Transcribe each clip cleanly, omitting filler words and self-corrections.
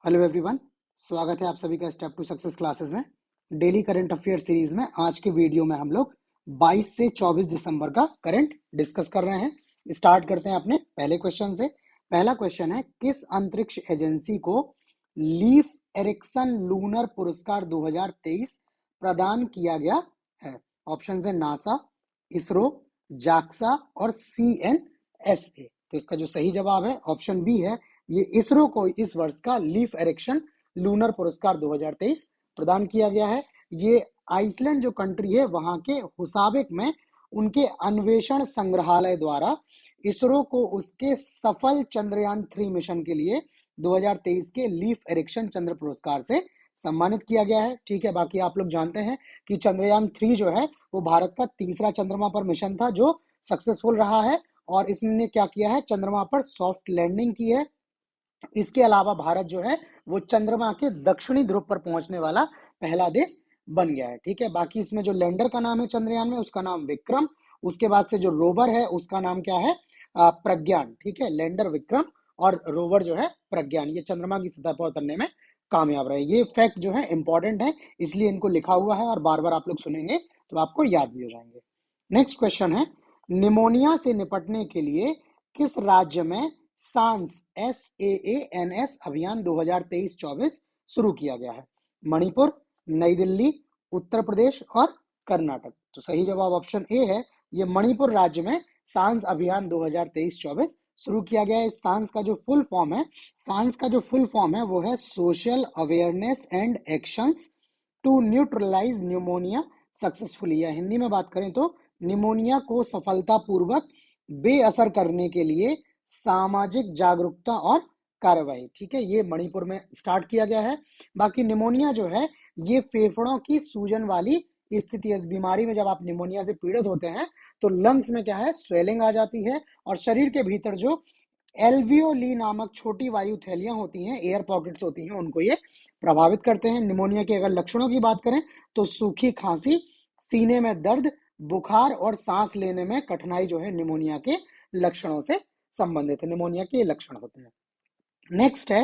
Hello everyone, स्वागत है आप सभी का स्टेप टू सक्सेस क्लासेस में। डेली करंट अफेयर सीरीज में आज के वीडियो में हम लोग 22 से 24 दिसंबर का करंट डिस्कस कर रहे हैं। स्टार्ट करते हैं अपने पहले क्वेश्चन से। पहला क्वेश्चन है, किस अंतरिक्ष एजेंसी को लीफ एरिक्सन लूनर पुरस्कार 2023 प्रदान किया गया है? ऑप्शन है नासा, इसरो, जाक्सा और CNSA। तो इसका जो सही जवाब है ऑप्शन बी है। ये इसरो को इस वर्ष का लीफ एरिक्सन लूनर पुरस्कार 2023 प्रदान किया गया है। ये आइसलैंड जो कंट्री है वहां के हुसाबेक में उनके अन्वेषण संग्रहालय द्वारा इसरो को उसके सफल चंद्रयान 3 मिशन के लिए 2023 के लीफ एरिक्सन चंद्र पुरस्कार से सम्मानित किया गया है। ठीक है, बाकी आप लोग जानते हैं कि चंद्रयान 3 जो है वो भारत का तीसरा चंद्रमा पर मिशन था जो सक्सेसफुल रहा है, और इसने क्या किया है, चंद्रमा पर सॉफ्ट लैंडिंग की है। इसके अलावा भारत जो है वो चंद्रमा के दक्षिणी ध्रुव पर पहुंचने वाला पहला देश बन गया है। ठीक है, बाकी इसमें जो लैंडर का नाम है चंद्रयान में, उसका नाम विक्रम। उसके बाद से जो रोवर है उसका नाम क्या है, प्रज्ञान। ठीक है, लैंडर विक्रम और रोवर जो है प्रज्ञान, ये चंद्रमा की सतह पर उतरने में कामयाब रहे। ये फैक्ट जो है इंपॉर्टेंट है, इसलिए इनको लिखा हुआ है और बार बार आप लोग सुनेंगे तो आपको याद भी हो जाएंगे। नेक्स्ट क्वेश्चन है, निमोनिया से निपटने के लिए किस राज्य में SAANS अभियान 2023-24 शुरू किया गया है? मणिपुर, नई दिल्ली, उत्तर प्रदेश और कर्नाटक। तो सही जवाब ऑप्शन ए है। ये मणिपुर राज्य में सांस अभियान 2023-24 शुरू किया गया है। सांस का जो फुल फॉर्म है वो है social awareness and actions to neutralise pneumonia successfully, या हिंदी में बात करें तो निमोनिया को सफलतापूर्वक बेअसर करने के लिए सामाजिक जागरूकता और कार्रवाई। ठीक है, ये मणिपुर में स्टार्ट किया गया है। बाकी निमोनिया जो है ये फेफड़ों की सूजन वाली स्थिति है। इस बीमारी में जब आप निमोनिया से पीड़ित होते हैं तो लंग्स में क्या है, स्वेलिंग आ जाती है, और शरीर के भीतर जो एल्वियोली नामक छोटी वायु थैलियां होती हैं, एयर पॉकेट्स होती हैं, उनको ये प्रभावित करते हैं। निमोनिया के अगर लक्षणों की बात करें तो सूखी खांसी, सीने में दर्द, बुखार और सांस लेने में कठिनाई जो है निमोनिया के लक्षणों से संबंधित है। निमोनिया के लक्षण होते हैं। नेक्स्ट है,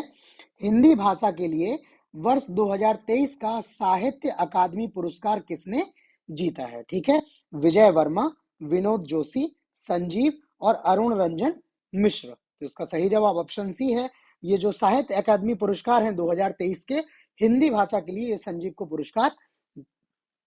हिंदी भाषा के लिए वर्ष 2023 का साहित्य अकादमी पुरस्कार किसने जीता है? ठीक है, विजय वर्मा, विनोद जोशी, संजीव और अरुण रंजन मिश्र। तो इसका सही जवाब ऑप्शन सी है। ये जो साहित्य अकादमी पुरस्कार है 2023 के हिंदी भाषा के लिए, ये संजीव को पुरस्कार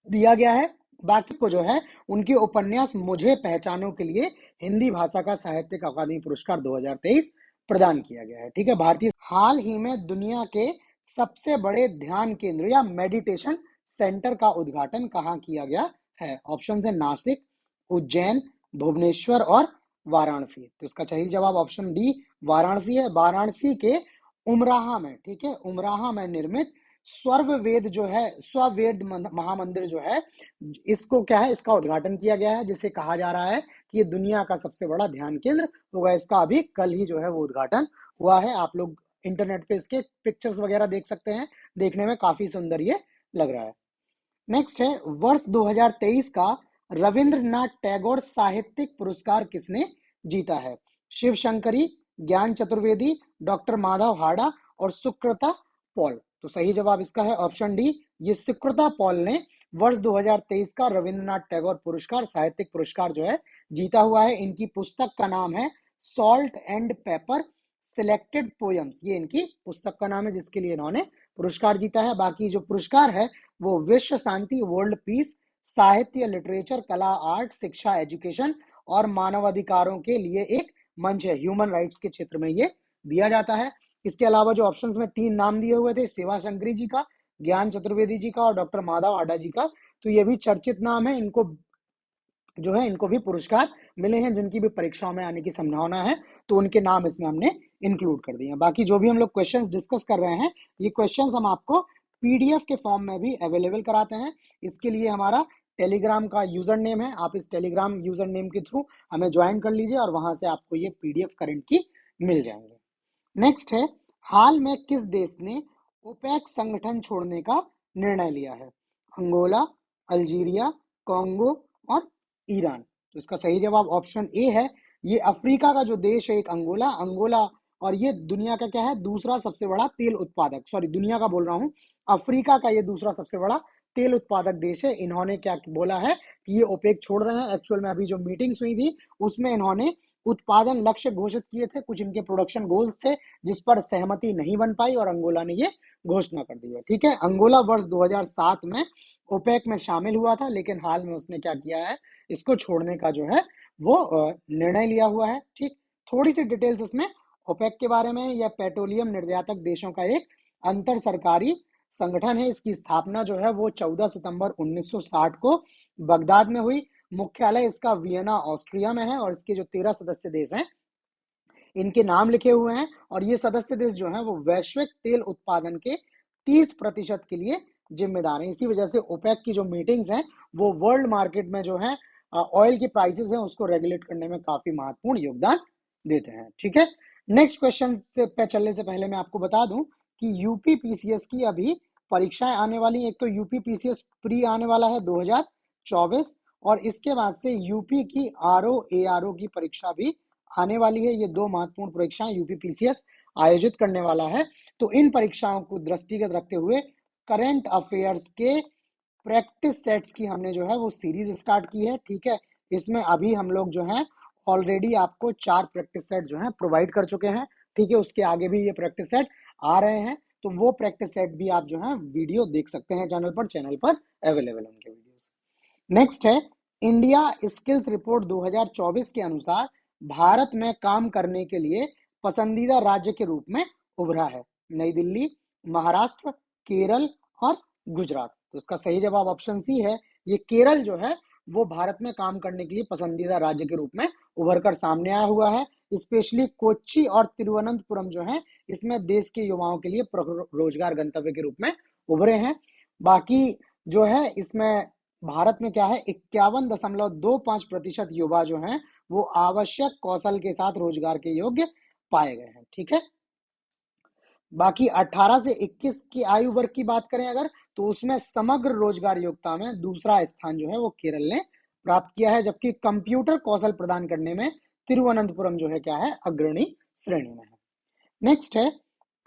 दिया गया है। बाकी को जो है उनके उपन्यास मुझे पहचानो के लिए हिंदी भाषा का साहित्यिक अकादमी पुरस्कार 2023 प्रदान किया गया है। ठीक है, भारतीय हाल ही में दुनिया के सबसे बड़े ध्यान केंद्र या मेडिटेशन सेंटर का उद्घाटन कहाँ किया गया है? ऑप्शन है नासिक, उज्जैन, भुवनेश्वर और वाराणसी। तो इसका सही जवाब ऑप्शन डी वाराणसी है। वाराणसी के उमराहा में, ठीक है, उमराहा में निर्मित स्वर्ववेद जो है, स्ववेद महामंदिर जो है, इसको क्या है, इसका उद्घाटन किया गया है, जिसे कहा जा रहा है कि ये दुनिया का सबसे बड़ा ध्यान केंद्र होगा। इसका अभी कल ही जो है वो उद्घाटन हुआ है। आप लोग इंटरनेट पे इसके पिक्चर्स वगैरह देख सकते हैं, देखने में काफी सुंदर ये लग रहा है। नेक्स्ट है, वर्ष 2023 का रविंद्रनाथ टैगोर साहित्यिक पुरस्कार किसने जीता है? शिव शंकरी, ज्ञान चतुर्वेदी, डॉक्टर माधव हाड़ा और सुकृता पॉल। तो सही जवाब इसका है ऑप्शन डी। ये सुकृता पॉल ने वर्ष 2023 का रविंद्रनाथ टैगोर पुरस्कार, साहित्यिक पुरस्कार जो है जीता हुआ है। इनकी पुस्तक का नाम है salt and paper selected poems, ये इनकी पुस्तक का नाम है जिसके लिए इन्होंने पुरस्कार जीता है। बाकी जो पुरस्कार है वो विश्व शांति, वर्ल्ड पीस, साहित्य, लिटरेचर, कला, आर्ट, शिक्षा, एजुकेशन और मानवाधिकारों के लिए एक मंच है, ह्यूमन राइट्स के क्षेत्र में ये दिया जाता है। इसके अलावा जो ऑप्शंस में 3 नाम दिए हुए थे, शिवा शंकरी जी का, ज्ञान चतुर्वेदी जी का और डॉक्टर माधव हाड़ा जी का, तो ये भी चर्चित नाम है। इनको जो है इनको भी पुरस्कार मिले हैं, जिनकी भी परीक्षाओं में आने की संभावना है, तो उनके नाम इसमें हमने इंक्लूड कर दिए हैं। बाकी जो भी हम लोग क्वेश्चंस डिस्कस कर रहे हैं, ये क्वेश्चंस हम आपको पीडीएफ के फॉर्म में भी अवेलेबल कराते हैं। इसके लिए हमारा टेलीग्राम का यूजर नेम है, आप इस टेलीग्राम यूजर नेम के थ्रू हमें ज्वाइन कर लीजिए और वहां से आपको ये पीडीएफ करंट की मिल जाएंगे। नेक्स्ट है, हाल में किस देश ने ओपेक संगठन छोड़ने का निर्णय लिया है? अंगोला, अल्जीरिया, कांगो और ईरान। तो इसका सही जवाब ऑप्शन ए है। ये अफ्रीका का जो देश है एक अंगोला और ये दुनिया का क्या है, दूसरा सबसे बड़ा तेल उत्पादक, सॉरी दुनिया का बोल रहा हूँ, अफ्रीका का ये दूसरा सबसे बड़ा तेल उत्पादक देश है। इन्होंने क्या बोला है कि ये ओपेक छोड़ रहे हैं। एक्चुअल में अभी जो मीटिंग्स हुई थी उसमें इन्होंने उत्पादन लक्ष्य घोषित किए थे, कुछ इनके प्रोडक्शन गोल्स थे जिस पर सहमति नहीं बन पाई और अंगोला ने ये घोषणा कर दी है। ठीक है, अंगोला वर्ष 2007 में ओपेक में शामिल हुआ था, लेकिन हाल में उसने क्या किया है, इसको छोड़ने का जो है वो निर्णय लिया हुआ है। ठीक, थोड़ी सी डिटेल्स इसमें ओपेक के बारे में। यह पेट्रोलियम निर्यातक देशों का एक अंतर सरकारी संगठन है। इसकी स्थापना जो है वो 14 सितंबर 1960 को बगदाद में हुई। मुख्यालय इसका वियना ऑस्ट्रिया में है और इसके जो 13 सदस्य देश हैं इनके नाम लिखे हुए हैं। और ये सदस्य देश जो हैं वो वैश्विक तेल उत्पादन के 30% के लिए जिम्मेदार हैं। इसी वजह से ओपेक की जो मीटिंग्स हैं वो वर्ल्ड मार्केट में जो है ऑयल की प्राइसेस हैं उसको रेगुलेट करने में काफी महत्वपूर्ण योगदान देते हैं। ठीक है, नेक्स्ट क्वेश्चन से पे चलने से पहले मैं आपको बता दूं कि यूपी पीसीएस की अभी परीक्षाएं आने वाली हैं। एक तो यूपी पीसीएस प्री आने वाला है 2024 और इसके बाद से यूपी की आरओ एआरओ की परीक्षा भी आने वाली है। ये दो महत्वपूर्ण परीक्षाएं यूपी पीसीएस आयोजित करने वाला है। तो इन परीक्षाओं को दृष्टिगत रखते हुए करंट अफेयर्स के प्रैक्टिस सेट्स की हमने जो है वो सीरीज स्टार्ट की है। ठीक है, इसमें अभी हम लोग जो है ऑलरेडी आपको 4 प्रैक्टिस सेट जो है प्रोवाइड कर चुके हैं। ठीक है, उसके आगे भी ये प्रैक्टिस सेट आ रहे हैं, तो वो प्रैक्टिस सेट भी आप जो है वीडियो देख सकते हैं चैनल पर अवेलेबल है उनके वीडियोस। नेक्स्ट है इंडिया स्किल्स रिपोर्ट 2024 के अनुसार भारत में काम करने के लिए पसंदीदा राज्य के रूप में उभरा है नई दिल्ली, महाराष्ट्र, केरल और गुजरात। तो इसका सही जवाब ऑप्शन सी है। ये केरल जो है वो भारत में काम करने के लिए पसंदीदा राज्य के रूप में उभर कर सामने आया हुआ है। स्पेशली कोच्चि और तिरुवनंतपुरम जो है इसमें देश के युवाओं के लिए रोजगार गंतव्य के रूप में उभरे हैं। बाकी जो है इसमें भारत में क्या है 51.25% युवा जो हैं वो आवश्यक कौशल के साथ रोजगार के योग्य पाए गए हैं। ठीक है, बाकी 18 से 21 की आयु वर्ग की बात करें अगर, तो उसमें समग्र रोजगार योग्यता में दूसरा स्थान जो है वो केरल ने प्राप्त किया है, जबकि कंप्यूटर कौशल प्रदान करने में तिरुवनंतपुरम जो है क्या है अग्रणी श्रेणी में है। नेक्स्ट है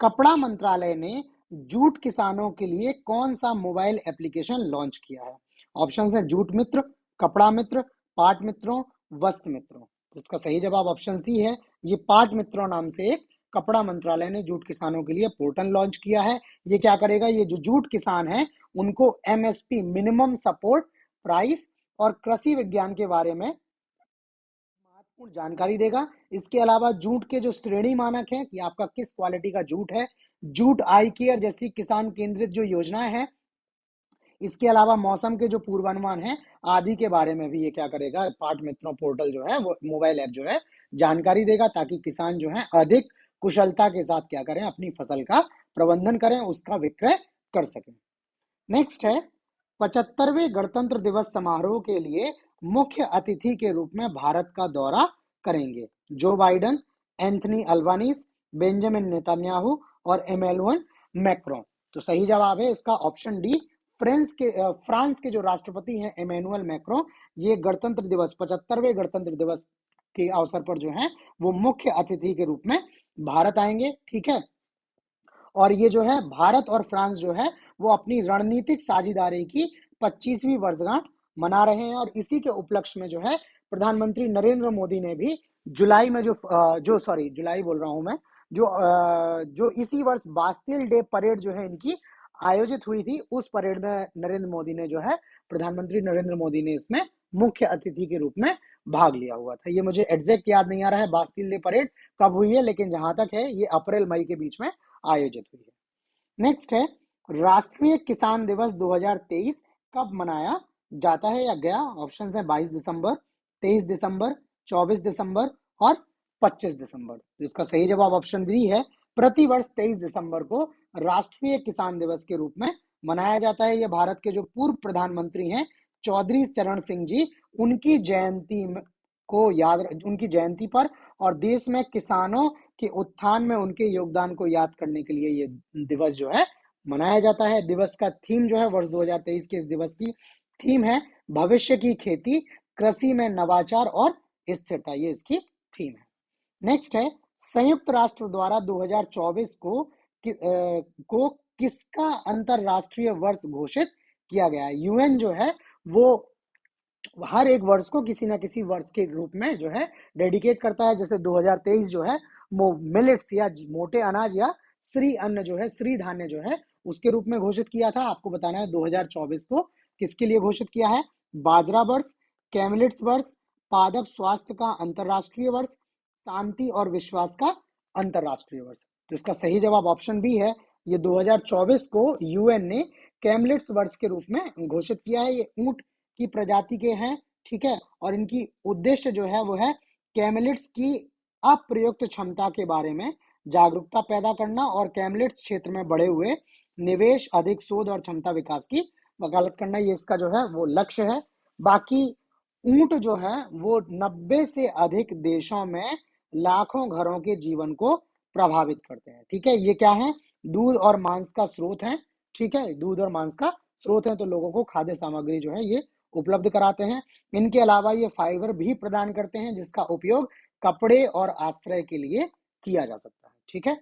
कपड़ा मंत्रालय ने जूट किसानों के लिए कौन सा मोबाइल एप्लीकेशन लॉन्च किया है। ऑप्शन है जूट मित्र, कपड़ा मित्र, पाट मित्रों, वस्त्र मित्रों। तो इसका सही जवाब ऑप्शन सी है। ये पाट मित्रों नाम से एक कपड़ा मंत्रालय ने जूट किसानों के लिए पोर्टल लॉन्च किया है। ये क्या करेगा, ये जो जूट किसान है उनको एमएसपी मिनिमम सपोर्ट प्राइस और कृषि विज्ञान के बारे में महत्वपूर्ण जानकारी देगा। इसके अलावा जूट के जो श्रेणी मानक है कि आपका किस क्वालिटी का जूट है, जूट आई केयर जैसी किसान केंद्रित जो योजनाएं हैं, इसके अलावा मौसम के जो पूर्वानुमान है आदि के बारे में भी ये क्या करेगा, पाट मित्रों पोर्टल जो है वो मोबाइल ऐप जो है जानकारी देगा, ताकि किसान जो है अधिक कुशलता के साथ क्या करें, अपनी फसल का प्रबंधन करें, उसका विक्रय कर सकें। नेक्स्ट है 75वें गणतंत्र दिवस समारोह के लिए मुख्य अतिथि के रूप में भारत का दौरा करेंगे जो Biden, Anthony Albanese, Benjamin Netanyahu और इमैनुअल मैक्रोन। तो सही जवाब है इसका ऑप्शन डी। फ्रांस के जो राष्ट्रपति हैं इमैनुअल मैक्रोन, ये गणतंत्र दिवस 75वें गणतंत्र दिवस के अवसर पर जो है वो मुख्य अतिथि के रूप में भारत आएंगे। ठीक है, और ये जो है भारत और फ्रांस जो है वो अपनी रणनीतिक साझेदारी की 25वीं वर्षगांठ मना रहे हैं। और इसी के उपलक्ष्य में जो है प्रधानमंत्री नरेंद्र मोदी ने भी जुलाई में जुलाई बोल रहा हूं मैं, जो इसी वर्ष बास्टिल डे परेड जो है इनकी आयोजित हुई थी, उस परेड में प्रधानमंत्री नरेंद्र मोदी ने इसमें मुख्य अतिथि के रूप में भाग लिया हुआ था। ये मुझे एग्जैक्ट याद नहीं आ रहा है बास्टिल डे परेड कब हुई है, लेकिन जहां तक है ये अप्रैल मई के बीच में आयोजित हुई है। नेक्स्ट है राष्ट्रीय किसान दिवस 2023 कब मनाया जाता है या गया। ऑप्शन है 22 दिसंबर, 23 दिसंबर, 24 दिसंबर और 25 दिसंबर। तो इसका सही जवाब ऑप्शन बी है। प्रतिवर्ष 23 दिसंबर को राष्ट्रीय किसान दिवस के रूप में मनाया जाता है। यह भारत के जो पूर्व प्रधानमंत्री हैं चौधरी चरण सिंह जी, उनकी जयंती पर और देश में किसानों के उत्थान में उनके योगदान को याद करने के लिए ये दिवस जो है मनाया जाता है। दिवस का थीम जो है वर्ष 2023 के इस दिवस की थीम है भविष्य की खेती, कृषि में नवाचार और स्थिरता, ये इसकी थीम है। नेक्स्ट है संयुक्त राष्ट्र द्वारा 2024 को किसका अंतरराष्ट्रीय वर्ष घोषित किया गया है? यूएन जो है वो हर एक वर्ष को किसी ना किसी वर्ष के रूप में जो है डेडिकेट करता है। जैसे 2023 जो है वो मिलेट्स या मोटे अनाज या श्री अन्न जो है, श्री धान्य जो है उसके रूप में घोषित किया था। आपको बताना है 2024 को किसके लिए घोषित किया है? बाजरा वर्ष, कैमिलिट्स वर्ष, पादप स्वास्थ्य का अंतरराष्ट्रीय वर्ष, शांति और विश्वास का अंतरराष्ट्रीय वर्ष। तो इसका सही जवाब ऑप्शन बी है। ये 2024 को यूएन ने कैमिलिट्स वर्ष के रूप में घोषित किया है। ये ऊंट की प्रजाति के हैं, ठीक है, और इनकी उद्देश्य जो है वो है कैमिलिट्स की अप्रयुक्त क्षमता के बारे में जागरूकता पैदा करना और कैमिलिट्स क्षेत्र में बढ़े हुए निवेश, अधिक शोध और क्षमता विकास की वकालत करना। ये इसका जो है वो लक्ष्य है। बाकी ऊंट जो है वो 90 से अधिक देशों में लाखों घरों के जीवन को प्रभावित करते हैं, ठीक है। ये क्या है? दूध और मांस का स्रोत है, ठीक है, दूध और मांस का स्रोत है, तो लोगों को खाद्य सामग्री जो है ये उपलब्ध कराते हैं। इनके अलावा ये फाइबर भी प्रदान करते हैं जिसका उपयोग कपड़े और आश्रय के लिए किया जा सकता है, ठीक है।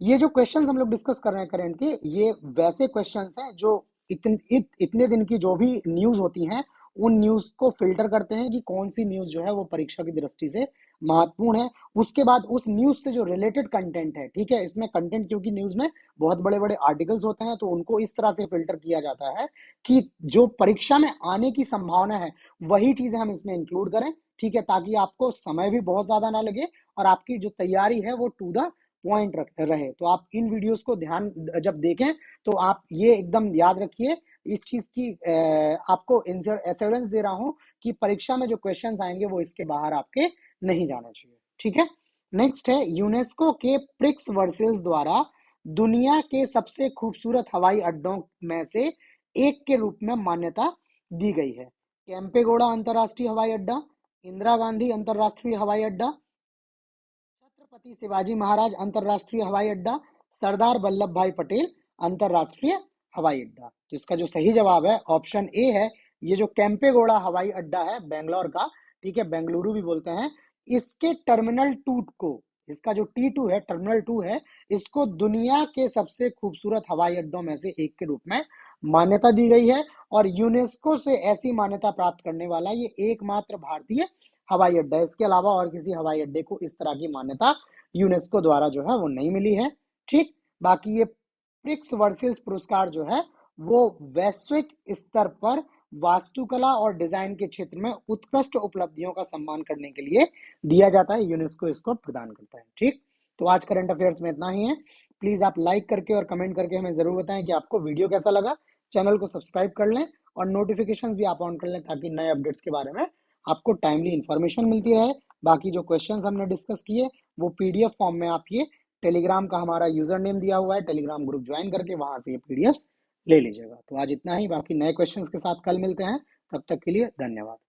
ये जो क्वेश्चंस हम लोग डिस्कस कर रहे हैं करंट के, ये वैसे क्वेश्चंस हैं जो इतने दिन की जो भी न्यूज होती हैं उन न्यूज को फिल्टर करते हैं कि कौन सी न्यूज जो है वो परीक्षा की दृष्टि से महत्वपूर्ण है। उसके बाद उस न्यूज से जो रिलेटेड कंटेंट है, ठीक है, इसमें कंटेंट क्योंकि न्यूज में बहुत बड़े बड़े आर्टिकल्स होते हैं तो उनको इस तरह से फिल्टर किया जाता है कि जो परीक्षा में आने की संभावना है वही चीजें हम इसमें इंक्लूड करें, ठीक है, ताकि आपको समय भी बहुत ज्यादा ना लगे और आपकी जो तैयारी है वो टू द पॉइंट रहे। तो आप इन वीडियोस को ध्यान जब देखें तो आप ये एकदम याद रखिए, इस चीज की आपको एश्योरेंस दे रहा हूं कि परीक्षा में जो क्वेश्चंस आएंगे वो इसके बाहर आपके नहीं जाने चाहिए, ठीक है। नेक्स्ट है, यूनेस्को के प्रिक्स वर्सेस द्वारा दुनिया के सबसे खूबसूरत हवाई अड्डों में से एक के रूप में मान्यता दी गई है। कैंपेगौड़ा अंतरराष्ट्रीय हवाई अड्डा, इंदिरा गांधी अंतरराष्ट्रीय हवाई अड्डा, छत्रपति शिवाजी महाराज अंतरराष्ट्रीय हवाई अड्डा, सरदार वल्लभ भाई पटेल अंतरराष्ट्रीय हवाई अड्डा। तो इसका जो सही जवाब है ऑप्शन ए है। ये जो कैंपेगौड़ा हवाई अड्डा है बेंगलोर का, ठीक है, बेंगलुरु भी बोलते हैं, इसके टर्मिनल 2 को, इसका जो T2 है, टर्मिनल 2 है, इसको दुनिया के सबसे खूबसूरत हवाई अड्डों में से एक के रूप में मान्यता दी गई है। और यूनेस्को से ऐसी मान्यता प्राप्त करने वाला ये एकमात्र भारतीय हवाई अड्डा है। इसके अलावा और किसी हवाई अड्डे को इस तरह की मान्यता यूनेस्को द्वारा जो है वो नहीं मिली है, ठीक। बाकी ये प्रिक्स वर्सेस पुरस्कार जो है वो वैश्विक स्तर पर वास्तुकला और डिजाइन के क्षेत्र में उत्कृष्ट उपलब्धियों का सम्मान करने के लिए दिया जाता है। यूनेस्को इसको प्रदान करता है, ठीक। तो आज करंट अफेयर्स में इतना ही है। प्लीज आप लाइक करके और कमेंट करके हमें जरूर बताएं कि आपको वीडियो कैसा लगा। चैनल को सब्सक्राइब कर लें और नोटिफिकेशन भी आप ऑन कर लें ताकि नए अपडेट्स के बारे में आपको टाइमली इंफॉर्मेशन मिलती रहे। बाकी जो क्वेश्चंस हमने डिस्कस किए वो पीडीएफ फॉर्म में आप ये टेलीग्राम का हमारा यूजर नेम दिया हुआ है, टेलीग्राम ग्रुप ज्वाइन करके वहां से ये पीडीएफ ले लीजिएगा। तो आज इतना ही, बाकी नए क्वेश्चंस के साथ कल मिलते हैं, तब तक के लिए धन्यवाद।